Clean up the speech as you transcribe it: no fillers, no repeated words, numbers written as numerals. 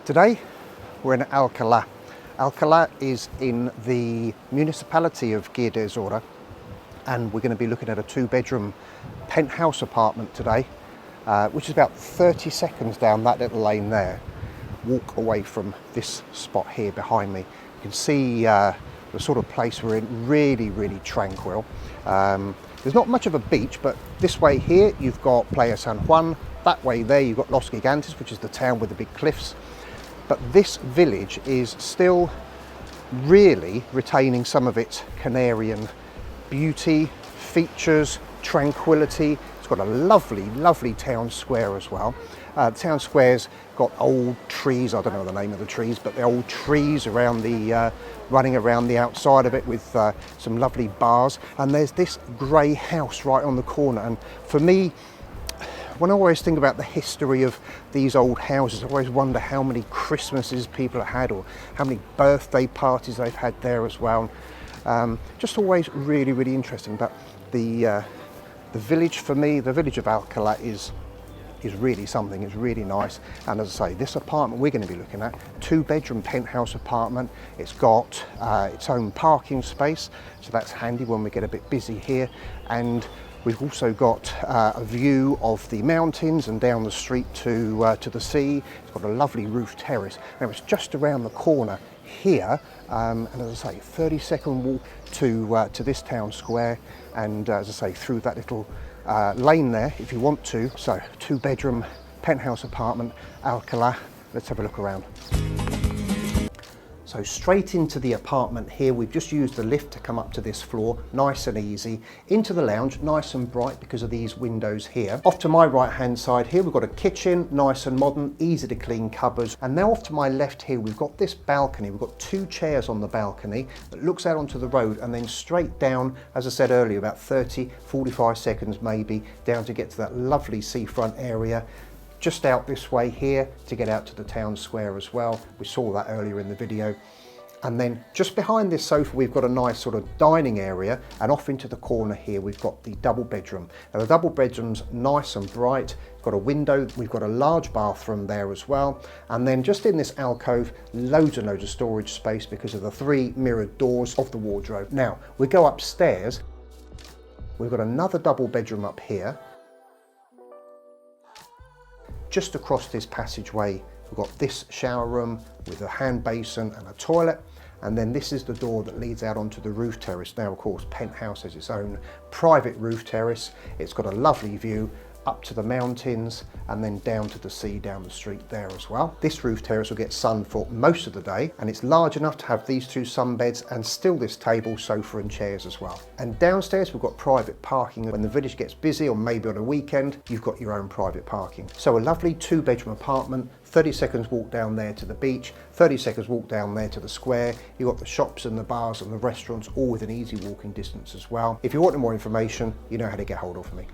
Today we're in Alcalá. Alcalá is in the municipality of Guia de Azora, and we're going to be looking at a 2-bedroom penthouse apartment today, which is about 30 seconds down that little lane there. Walk away from this spot here behind me. You can see the sort of place we're in, really tranquil. There's not much of a beach, but this way here you've got Playa San Juan. That way there you've got Los Gigantes, which is the town with the big cliffs. But this village is still really retaining some of its Canarian beauty, features, tranquility. It's got a lovely town square as well. The town square's got old trees, I don't know the name of the trees, but the old trees around the, running around the outside of it with some lovely bars. And there's this grey house right on the corner. And for me, when I always think about the history of these old houses, I always wonder how many Christmases people have had or how many birthday parties they've had there as well. Just always really interesting. But the village for me, the village of Alcalá is really something. It's really nice. And as I say, this apartment we're going to be looking at, 2-bedroom penthouse apartment. It's got its own parking space, so that's handy when we get a bit busy here. And we've also got a view of the mountains and down the street to the sea. It's got a lovely roof terrace. Now it's just around the corner here, and as I say, 30-second walk to this town square, and as I say, through that little lane there if you want to. So 2-bedroom penthouse apartment, Alcalá. Let's have a look around. So straight into the apartment here, we've just used the lift to come up to this floor, nice and easy. Into the lounge, nice and bright because of these windows here. Off to my right hand side here, we've got a kitchen, nice and modern, easy to clean cupboards. And now off to my left here, we've got this balcony. We've got 2 chairs on the balcony that looks out onto the road, and then straight down, as I said earlier, about 30, 45 seconds maybe, down to get to that lovely seafront area. Just out this way here to get out to the town square as well. We saw that earlier in the video. And then just behind this sofa, we've got a nice sort of dining area, and off into the corner here, we've got the double bedroom. Now the double bedroom's nice and bright, got a window, we've got a large bathroom there as well. And then just in this alcove, loads of storage space because of the 3 mirrored doors of the wardrobe. Now we go upstairs, we've got another double bedroom up here. Just across this passageway, we've got this shower room with a hand basin and a toilet. And then this is the door that leads out onto the roof terrace. Now, of course, penthouse has its own private roof terrace. It's got a lovely view up to the mountains and then down to the sea down the street there as well. This roof terrace will get sun for most of the day, and it's large enough to have these 2 sunbeds and still this table, sofa and chairs as well. And downstairs we've got private parking. When the village gets busy, or maybe on a weekend, you've got your own private parking. So a lovely 2-bedroom apartment, 30 seconds walk down there to the beach, 30 seconds walk down there to the square. You've got the shops and the bars and the restaurants all within easy walking distance as well. If you want more information, you know how to get hold of me.